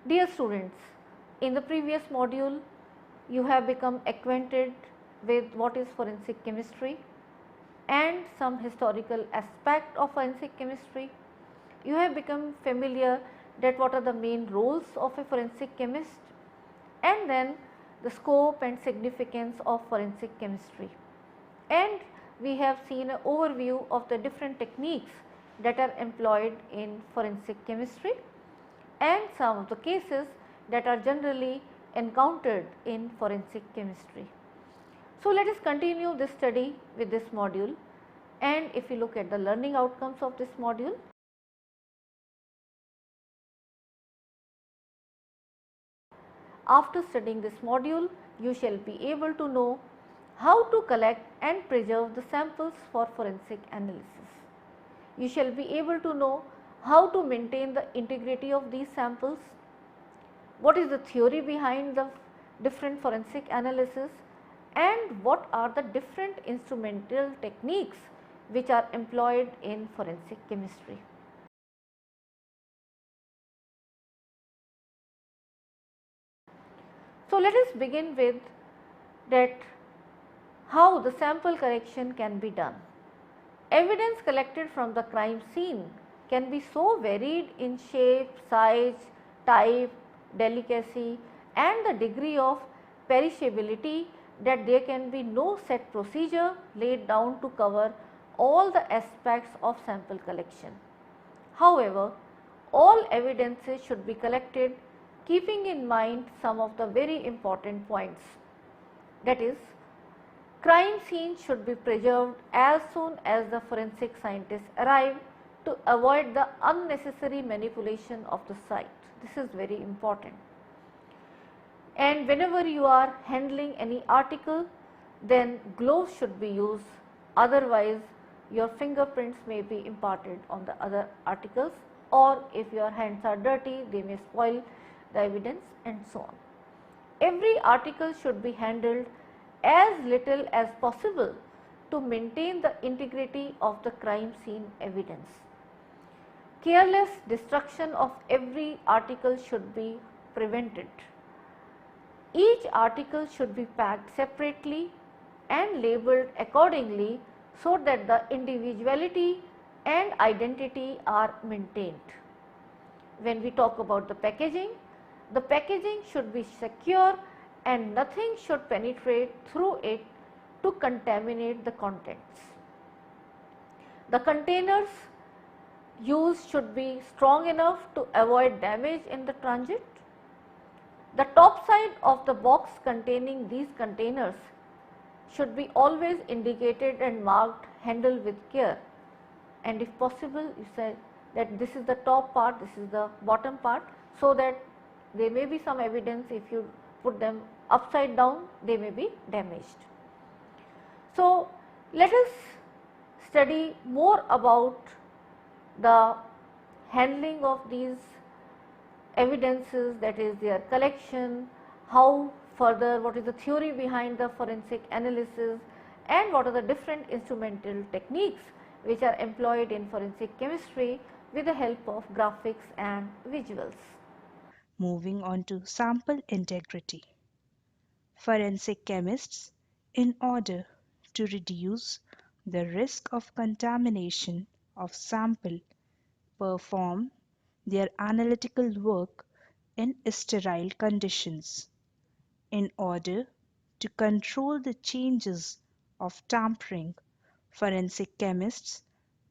Dear students, in the previous module, you have become acquainted with what is forensic chemistry and some historical aspect of forensic chemistry. You have become familiar that what are the main roles of a forensic chemist, and then the scope and significance of forensic chemistry. And we have seen an overview of the different techniques that are employed in forensic chemistry and some of the cases that are generally encountered in forensic chemistry. So, let us continue this study with this module, and if you look at the learning outcomes of this module, after studying this module, you shall be able to know how to collect and preserve the samples for forensic analysis. You shall be able to know how to maintain the integrity of these samples, what is the theory behind the different forensic analysis, and what are the different instrumental techniques which are employed in forensic chemistry. So, let us begin with that how the sample collection can be done. Evidence collected from the crime scene can be so varied in shape, size, type, delicacy and the degree of perishability that there can be no set procedure laid down to cover all the aspects of sample collection. However, all evidences should be collected keeping in mind some of the very important points. That is, crime scenes should be preserved as soon as the forensic scientists arrive to avoid the unnecessary manipulation of the site. This is very important. And whenever you are handling any article, then gloves should be used, otherwise your fingerprints may be imparted on the other articles, or if your hands are dirty, they may spoil the evidence and so on. Every article should be handled as little as possible to maintain the integrity of the crime scene evidence. Careless destruction of every article should be prevented. Each article should be packed separately and labeled accordingly so that the individuality and identity are maintained. When we talk about the packaging should be secure and nothing should penetrate through it to contaminate the contents. The containers used should be strong enough to avoid damage in the transit. The top side of the box containing these containers should be always indicated and marked handle with care, and if possible you say that this is the top part, this is the bottom part, so that there may be some evidence if you put them upside down they may be damaged. So, let us study more about the handling of these evidences, that is their collection, how further, what is the theory behind the forensic analysis, and what are the different instrumental techniques which are employed in forensic chemistry with the help of graphics and visuals. Moving on to sample integrity. Forensic chemists, in order to reduce the risk of contamination of sample, perform their analytical work in sterile conditions. In order to control the changes of tampering, forensic chemists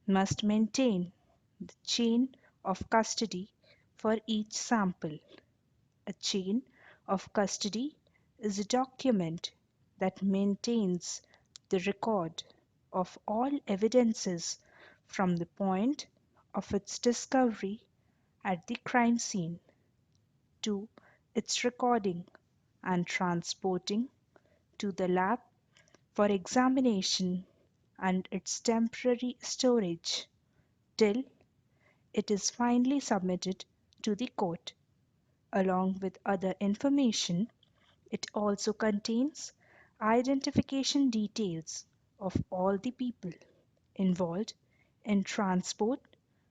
must maintain the chain of custody for each sample. A chain of custody is a document that maintains the record of all evidences from the point of its discovery at the crime scene to its recording and transporting to the lab for examination and its temporary storage till it is finally submitted to the court. Along with other information, it also contains identification details of all the people involved in transport,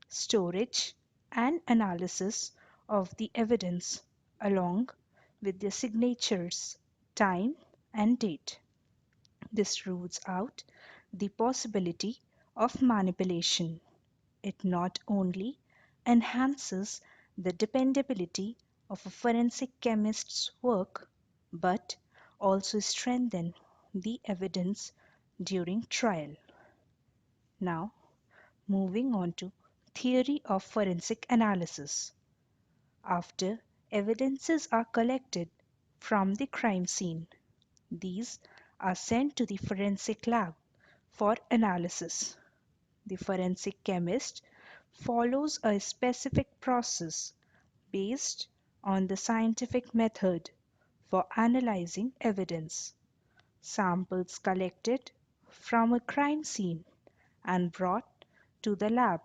storage, and analysis of the evidence along with their signatures, time, and date. This rules out the possibility of manipulation. It not only enhances the dependability of a forensic chemist's work, but also strengthens the evidence during trial. Now, moving on to theory of forensic analysis. After evidences are collected from the crime scene, these are sent to the forensic lab for analysis. The forensic chemist follows a specific process based on the scientific method for analyzing evidence. Samples collected from a crime scene and brought to the lab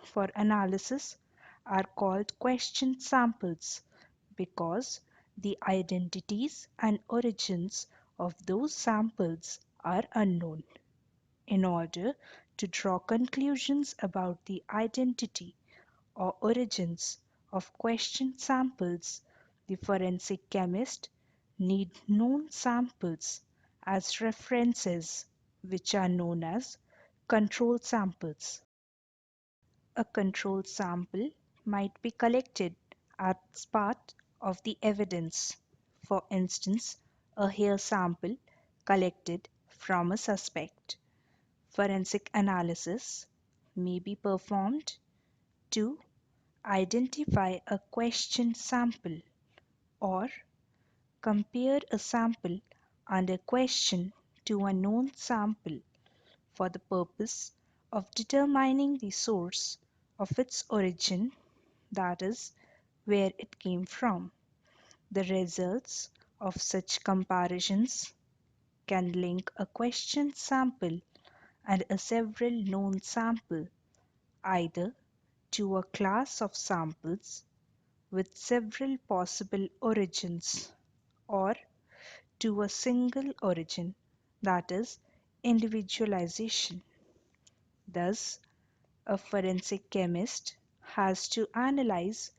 for analysis are called question samples because the identities and origins of those samples are unknown. In order to draw conclusions about the identity or origins of question samples, the forensic chemist need known samples as references, which are known as control samples. A control sample might be collected as part of the evidence. For instance, a hair sample collected from a suspect. Forensic analysis may be performed to identify a question sample or compare a sample under question to a known sample for the purpose of determining the source of its origin, that is, where it came from. The results of such comparisons can link a question sample and a several known sample either to a class of samples with several possible origins or to a single origin, that is, individualization. Thus, a forensic chemist has to analyze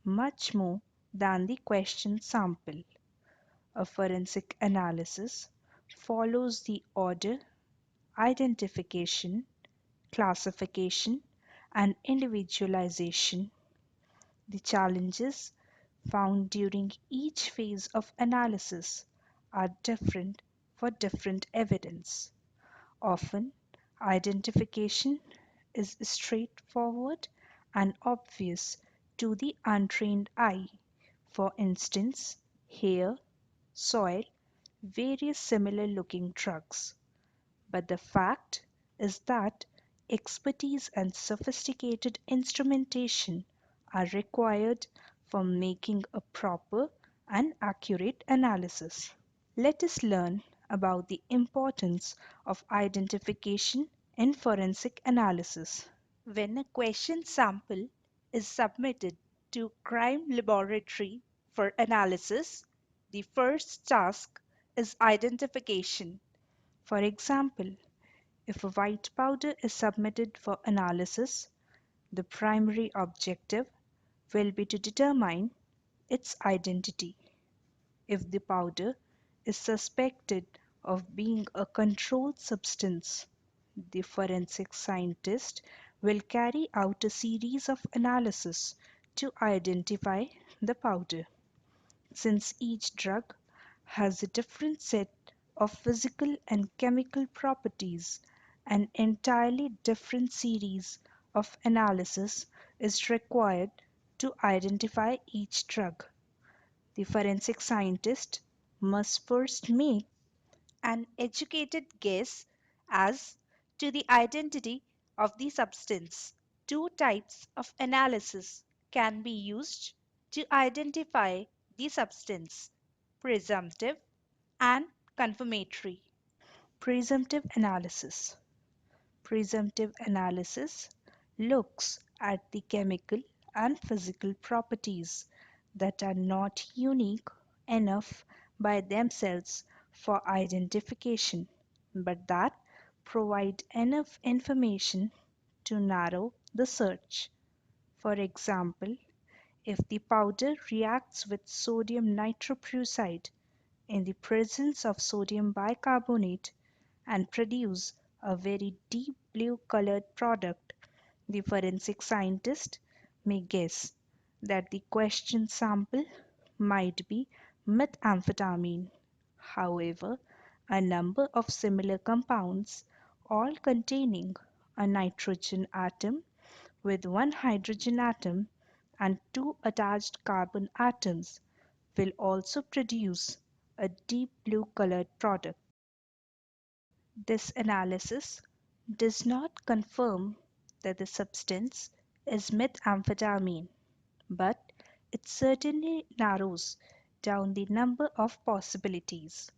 much more than the question sample. A forensic analysis follows the order, identification, classification, and individualization. The challenges found during each phase of analysis are different for different evidence. Often, identification is straightforward and obvious to the untrained eye. For instance, hair, soil, various similar looking drugs. But the fact is that expertise and sophisticated instrumentation are required for making a proper and accurate analysis. Let us learn about the importance of identification in forensic analysis. When a question sample is submitted to crime laboratory for analysis, the first task is identification. For example, if a white powder is submitted for analysis, the primary objective will be to determine its identity. If the powder is suspected of being a controlled substance, the forensic scientist will carry out a series of analysis to identify the powder. Since each drug has a different set of physical and chemical properties, an entirely different series of analysis is required to identify each drug. The forensic scientist must first make an educated guess as to the identity of the substance. Two types of analysis can be used to identify the substance: presumptive and confirmatory. Presumptive analysis. Presumptive analysis looks at the chemical and physical properties that are not unique enough by themselves for identification, but that provide enough information to narrow the search. For example, If the powder reacts with sodium nitroprusside in the presence of sodium bicarbonate and produce a very deep blue colored product, the forensic scientist may guess that the question sample might be methamphetamine. However, a number of similar compounds, all containing a nitrogen atom with one hydrogen atom and two attached carbon atoms, will also produce a deep blue colored product. This analysis does not confirm that the substance is methamphetamine, but it certainly narrows down the number of possibilities.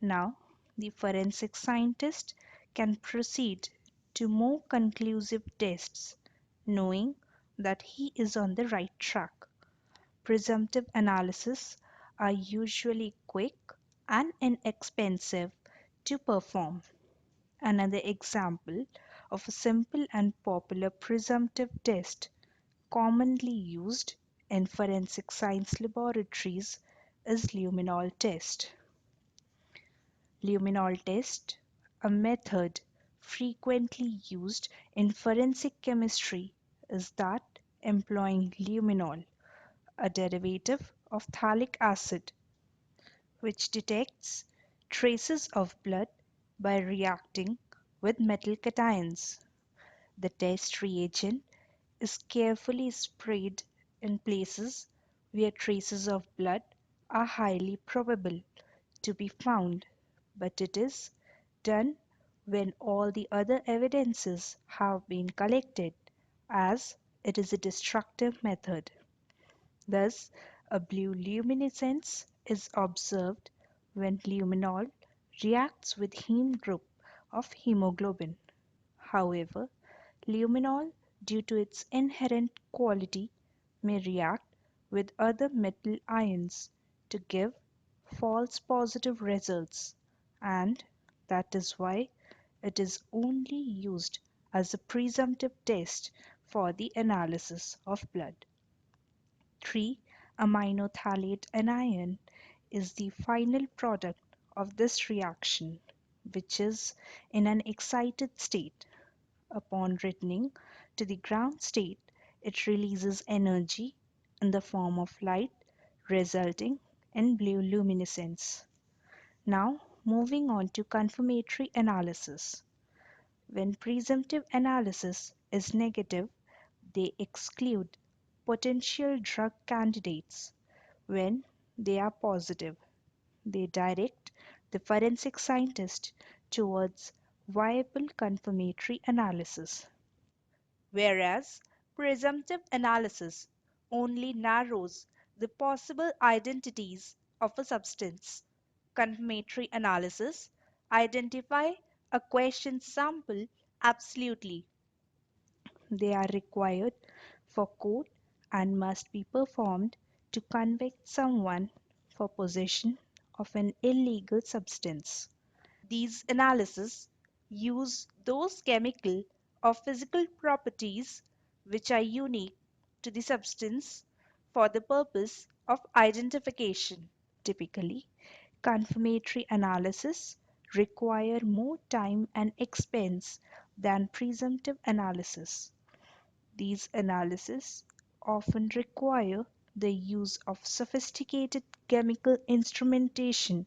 Now, the forensic scientist can proceed to more conclusive tests, knowing that he is on the right track. Presumptive analyses are usually quick and inexpensive to perform. Another example of a simple and popular presumptive test commonly used in forensic science laboratories is luminol test. Luminol test, a method frequently used in forensic chemistry, is that employing luminol, a derivative of phthalic acid, which detects traces of blood by reacting with metal cations. The test reagent is carefully sprayed in places where traces of blood are highly probable to be found, but it is done when all the other evidences have been collected, as it is a destructive method. Thus, a blue luminescence is observed when luminol reacts with heme group of hemoglobin. However, luminol, due to its inherent quality, may react with other metal ions to give false positive results, and that is why it is only used as a presumptive test for the analysis of blood. 3-aminophthalate anion is the final product of this reaction, which is in an excited state. Upon returning to the ground state, it releases energy in the form of light, resulting in blue luminescence. Now, moving on to confirmatory analysis. When presumptive analysis is negative, they exclude potential drug candidates. When they are positive, they direct the forensic scientist towards viable confirmatory analysis. Whereas presumptive analysis only narrows the possible identities of a substance. Confirmatory analysis identify a question sample absolutely. They are required for court and must be performed to convict someone for possession of an illegal substance. These analyses use those chemical or physical properties which are unique to the substance for the purpose of identification. Typically, confirmatory analysis require more time and expense than presumptive analysis. These analyses often require the use of sophisticated chemical instrumentation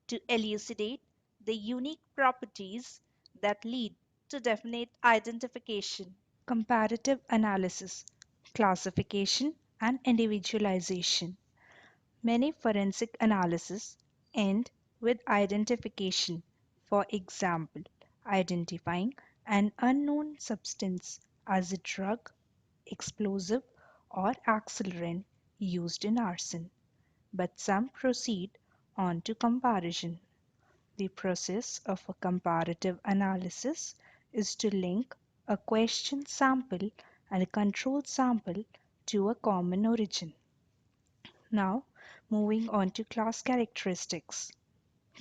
to elucidate the unique properties that lead to definite identification. Comparative analysis, classification, and individualization. Many forensic analyses end with identification, for example, identifying an unknown substance as a drug, explosive, or accelerant used in arson. But some proceed on to comparison. The process of a comparative analysis is to link a question sample and a control sample to a common origin. Now, moving on to class characteristics.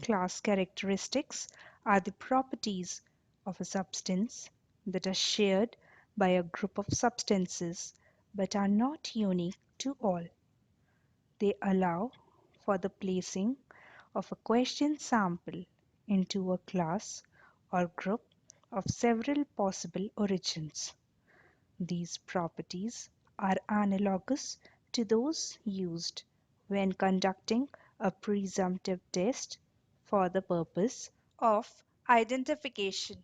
Class characteristics are the properties of a substance that are shared by a group of substances but are not unique to all. They allow for the placing of a question sample into a class or group of several possible origins. These properties are analogous to those used when conducting a presumptive test for the purpose of identification.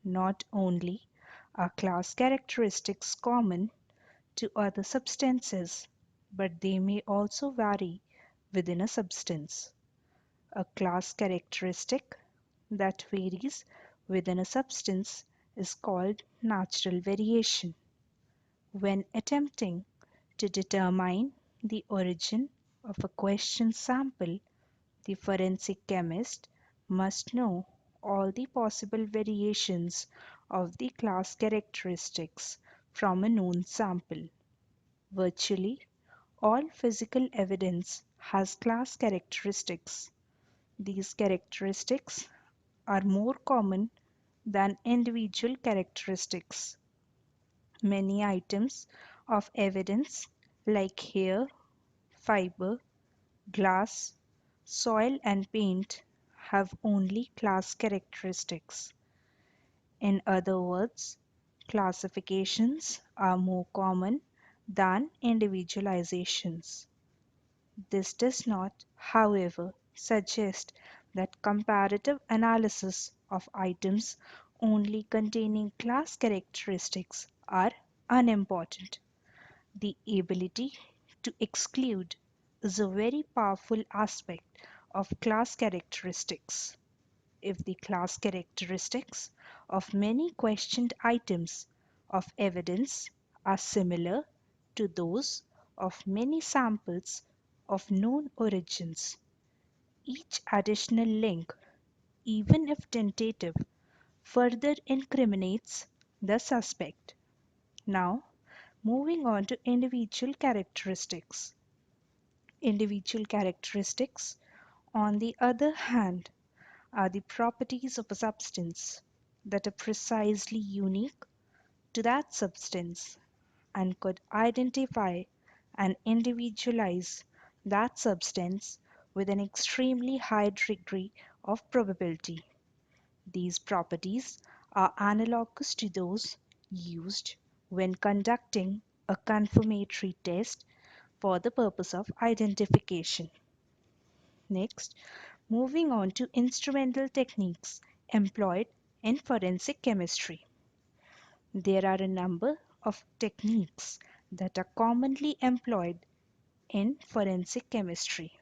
Not only are class characteristics common to other substances, but they may also vary within a substance. A class characteristic that varies within a substance is called natural variation. When attempting to determine the origin of a question sample, the forensic chemist must know all the possible variations of the class characteristics from a known sample. Virtually all physical evidence has class characteristics. These characteristics are more common than individual characteristics. Many items of evidence like hair, fiber, glass, soil and paint have only class characteristics. In other words, classifications are more common than individualizations. This does not, however, suggest that comparative analysis of items only containing class characteristics are unimportant. The ability to exclude is a very powerful aspect of class characteristics. If the class characteristics of many questioned items of evidence are similar to those of many samples of known origins, each additional link, even if tentative, further incriminates the suspect. Now, moving on to individual characteristics. Individual characteristics, on the other hand, are the properties of a substance that are precisely unique to that substance and could identify and individualize that substance with an extremely high degree of probability. These properties are analogous to those used when conducting a confirmatory test for the purpose of identification. Next, moving on to instrumental techniques employed in forensic chemistry. There are a number of techniques that are commonly employed in forensic chemistry.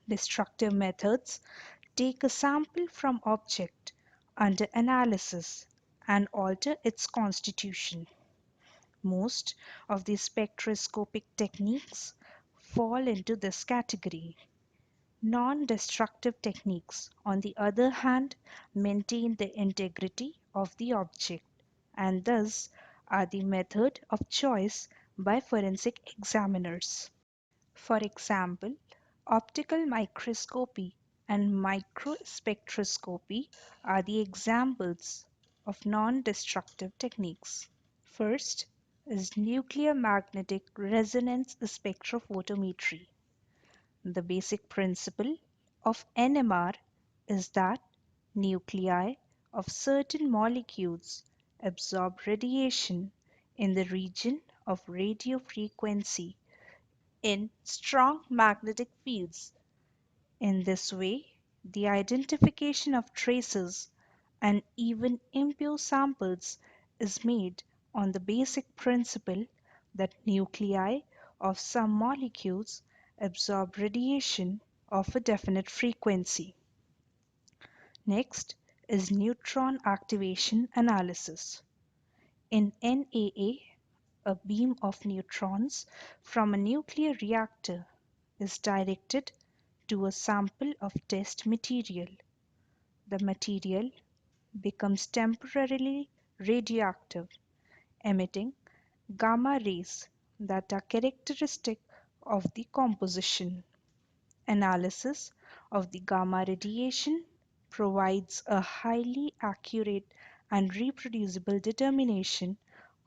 Destructive methods take a sample from object under analysis and alter its constitution. Most of the spectroscopic techniques fall into this category. Non-destructive techniques, on the other hand, maintain the integrity of the object and thus are the method of choice by forensic examiners. For example, optical microscopy and microspectroscopy are the examples of non-destructive techniques. First is nuclear magnetic resonance spectrophotometry. The basic principle of NMR is that nuclei of certain molecules absorb radiation in the region of radio frequency in strong magnetic fields. In this way, the identification of traces and even impure samples is made on the basic principle that nuclei of some molecules absorb radiation of a definite frequency. Next is neutron activation analysis. In NAA, a beam of neutrons from a nuclear reactor is directed to a sample of test material. The material becomes temporarily radioactive, emitting gamma rays that are characteristic of the composition. Analysis of the gamma radiation provides a highly accurate and reproducible determination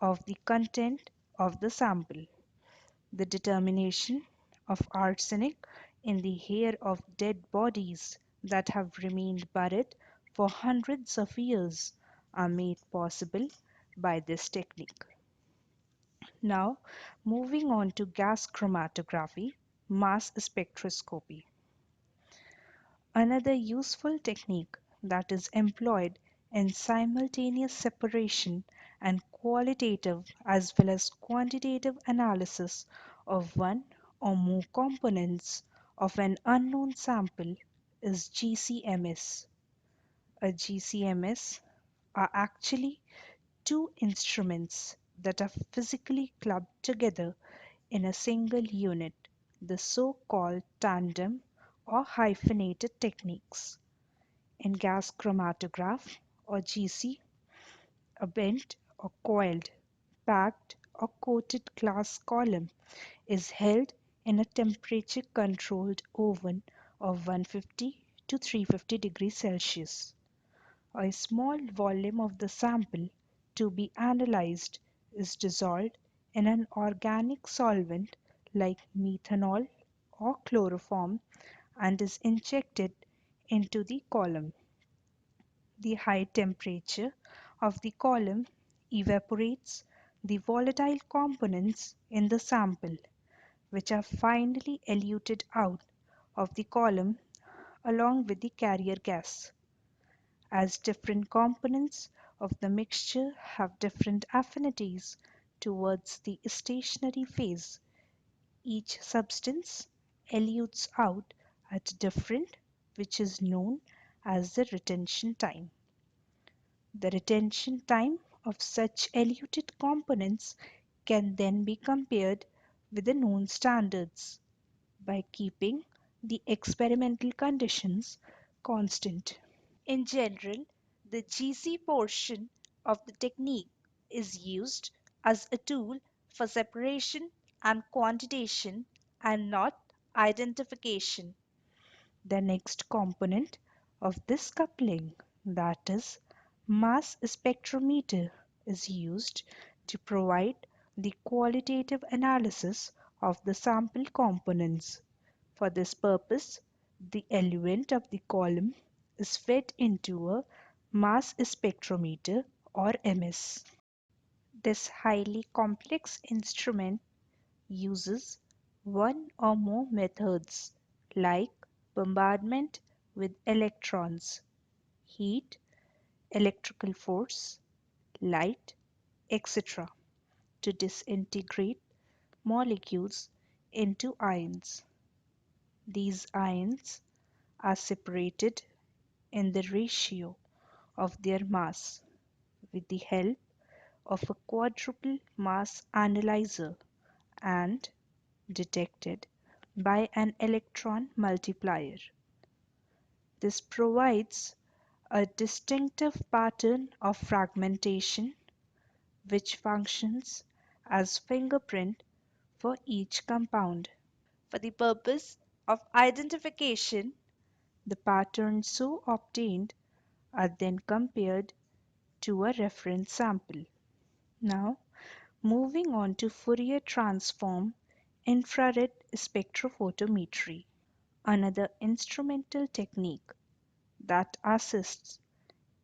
of the content of the sample. The determination of arsenic in the hair of dead bodies that have remained buried for hundreds of years are made possible by this technique. Now, moving on to gas chromatography, mass spectroscopy. Another useful technique that is employed in simultaneous separation and qualitative as well as quantitative analysis of one or more components of an unknown sample is GCMS. A GCMS are actually two instruments that are physically clubbed together in a single unit, the so-called tandem or hyphenated techniques. In gas chromatograph or GC, a bent or coiled, packed or coated glass column is held in a temperature controlled oven of 150 to 350 degrees Celsius. A small volume of the sample to be analyzed is dissolved in an organic solvent like methanol or chloroform and is injected into the column. The high temperature of the column evaporates the volatile components in the sample, which are finally eluted out of the column along with the carrier gas. As different components of the mixture have different affinities towards the stationary phase, each substance elutes out at different, which is known as the retention time. The retention time of such eluted components can then be compared with the known standards by keeping the experimental conditions constant. In general, the GC portion of the technique is used as a tool for separation and quantitation and not identification. The next component of this coupling, that is, mass spectrometer, is used to provide the qualitative analysis of the sample components. For this purpose, the eluent of the column is fed into a mass spectrometer or MS. This highly complex instrument uses one or more methods like bombardment with electrons, heat, electrical force, light, etc. to disintegrate molecules into ions. These ions are separated in the ratio of their mass with the help of a quadruple mass analyzer and detected by an electron multiplier. This provides a distinctive pattern of fragmentation which functions as fingerprint for each compound. For the purpose of identification, the patterns so obtained are then compared to a reference sample. Now, moving on to Fourier transform infrared spectrophotometry, another instrumental technique that assists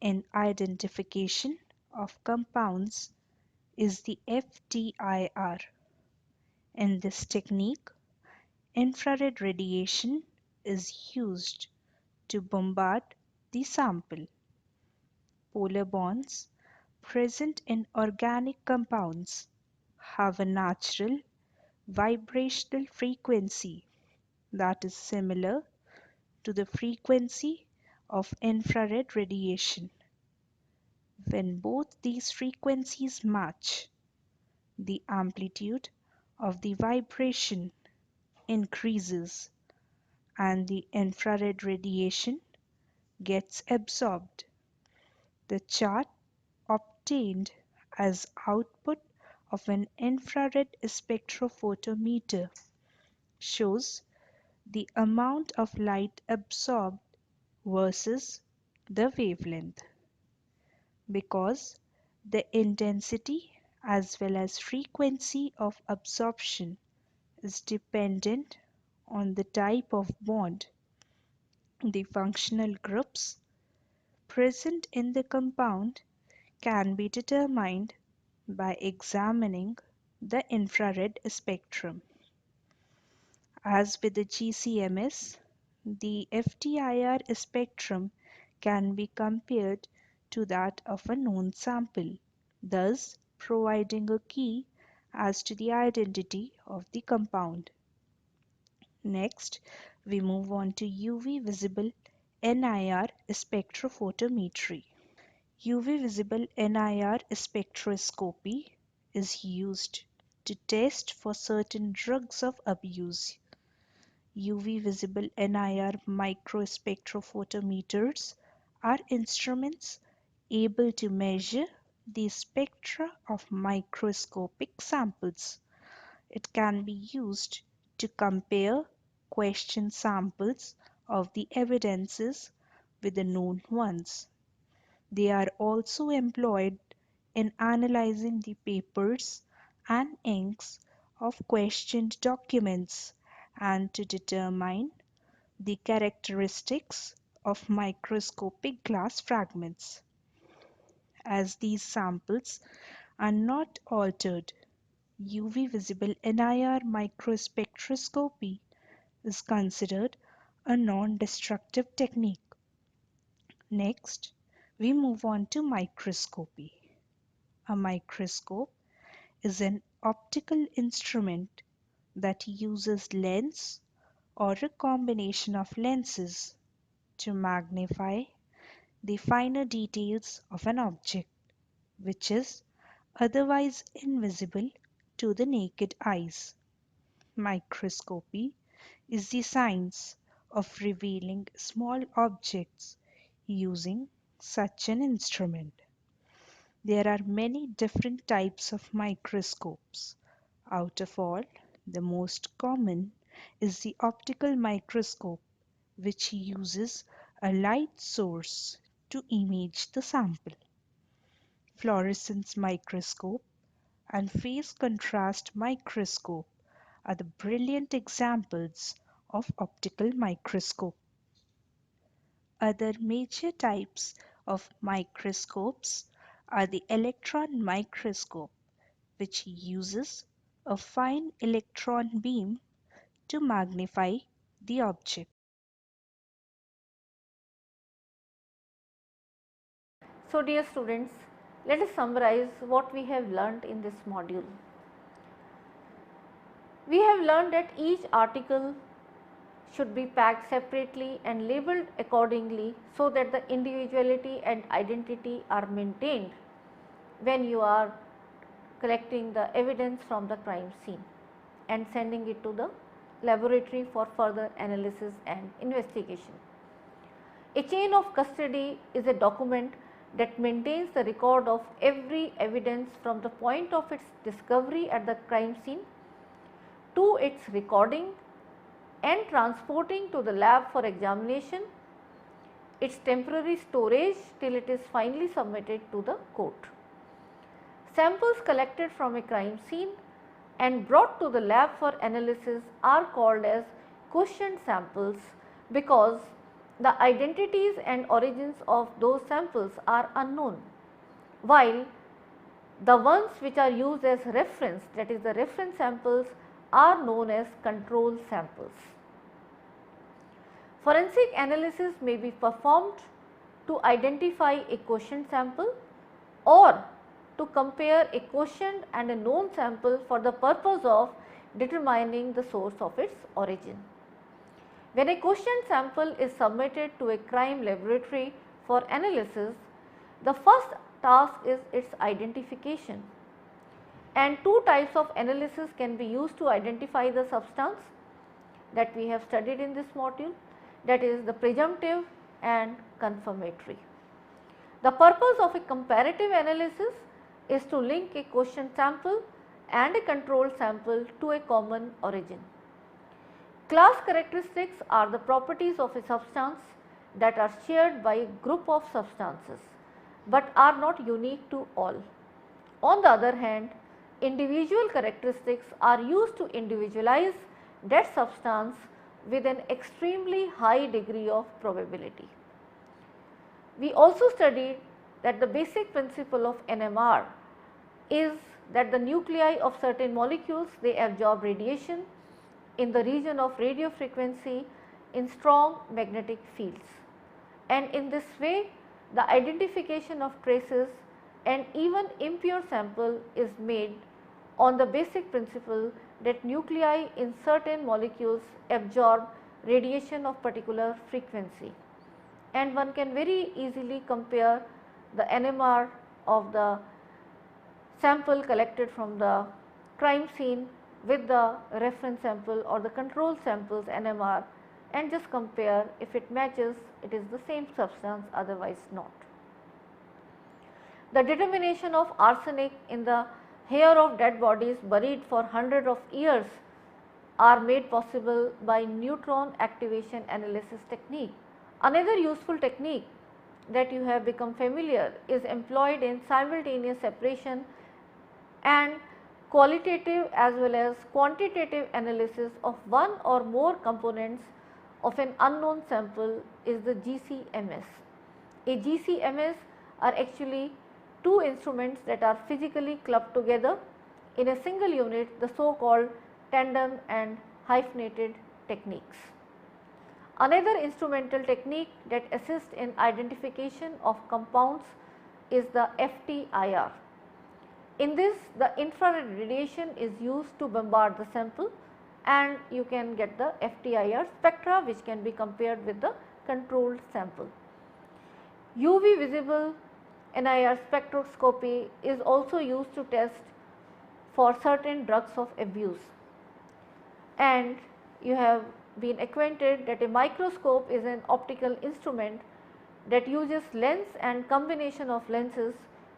in identification of compounds is the FTIR. In this technique, infrared radiation is used to bombard the sample. Polar bonds present in organic compounds have a natural vibrational frequency that is similar to the frequency of infrared radiation. When both these frequencies match, the amplitude of the vibration increases and the infrared radiation gets absorbed. The chart obtained as output of an infrared spectrophotometer shows the amount of light absorbed versus the wavelength. Because the intensity as well as frequency of absorption is dependent on the type of bond. The functional groups present in the compound can be determined by examining the infrared spectrum. As with the GCMS, the FTIR spectrum can be compared to that of a known sample, thus providing a key as to the identity of the compound. Next, we move on to UV-visible NIR spectrophotometry. UV-visible NIR spectroscopy is used to test for certain drugs of abuse. UV-visible NIR microspectrophotometers are instruments able to measure the spectra of microscopic samples. It can be used to compare question samples of the evidences with the known ones. They are also employed in analyzing the papers and inks of questioned documents and to determine the characteristics of microscopic glass fragments. As these samples are not altered, UV-visible NIR microspectroscopy is considered a non-destructive technique. Next, we move on to microscopy. A microscope is an optical instrument that uses lens or a combination of lenses to magnify the finer details of an object, which is otherwise invisible to the naked eyes. Microscopy is the science of revealing small objects using such an instrument. There are many different types of microscopes. Out of all, the most common is the optical microscope, which uses a light source to image the sample. Fluorescence microscope and phase contrast microscope are the brilliant examples of optical microscope. Other major types of microscopes are the electron microscope, which uses a fine electron beam to magnify the object. So dear students, let us summarize what we have learnt in this module. We have learned that each article should be packed separately and labeled accordingly so that the individuality and identity are maintained when you are collecting the evidence from the crime scene and sending it to the laboratory for further analysis and investigation. A chain of custody is a document that maintains the record of every evidence from the point of its discovery at the crime scene to its recording and transporting to the lab for examination, its temporary storage till it is finally submitted to the court. Samples collected from a crime scene and brought to the lab for analysis are called as questioned samples because the identities and origins of those samples are unknown, while the ones which are used as reference, that is the reference samples, are known as control samples. Forensic analysis may be performed to identify a questioned sample or to compare a questioned and a known sample for the purpose of determining the source of its origin. When a questioned sample is submitted to a crime laboratory for analysis, the first task is its identification. And two types of analysis can be used to identify the substance that we have studied in this module, that is the presumptive and confirmatory. The purpose of a comparative analysis is to link a question sample and a control sample to a common origin. Class characteristics are the properties of a substance that are shared by a group of substances but are not unique to all. On the other hand, individual characteristics are used to individualize that substance with an extremely high degree of probability. We also studied that the basic principle of NMR is that the nuclei of certain molecules, they absorb radiation in the region of radio frequency in strong magnetic fields, and in this way the identification of traces and even impure sample is made on the basic principle that nuclei in certain molecules absorb radiation of particular frequency, and one can very easily compare the NMR of the sample collected from the crime scene with the reference sample or the control sample's NMR and just compare. If it matches, it is the same substance, otherwise not. The determination of arsenic in the hair of dead bodies buried for hundreds of years are made possible by neutron activation analysis technique. Another useful technique that you have become familiar is employed in simultaneous separation and qualitative as well as quantitative analysis of one or more components of an unknown sample is the GCMS. A GCMS are actually two instruments that are physically clubbed together in a single unit, the so called tandem and hyphenated techniques. Another instrumental technique that assists in identification of compounds is the FTIR. In this, the infrared radiation is used to bombard the sample and you can get the FTIR spectra, which can be compared with the controlled sample. UV-visible NIR spectroscopy is also used to test for certain drugs of abuse, and you have been acquainted that a microscope is an optical instrument that uses lens and combination of lenses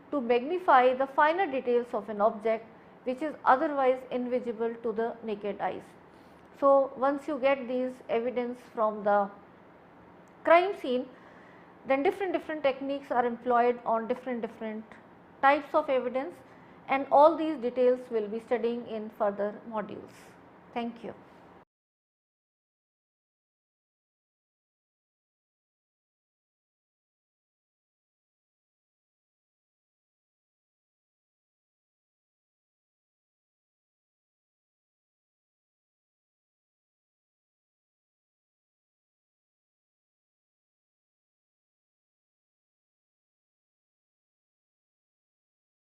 to magnify the finer details of an object which is otherwise invisible to the naked eyes. So, once you get these evidence from the crime scene, then different techniques are employed on different types of evidence, and all these details we will be studying in further modules. Thank you.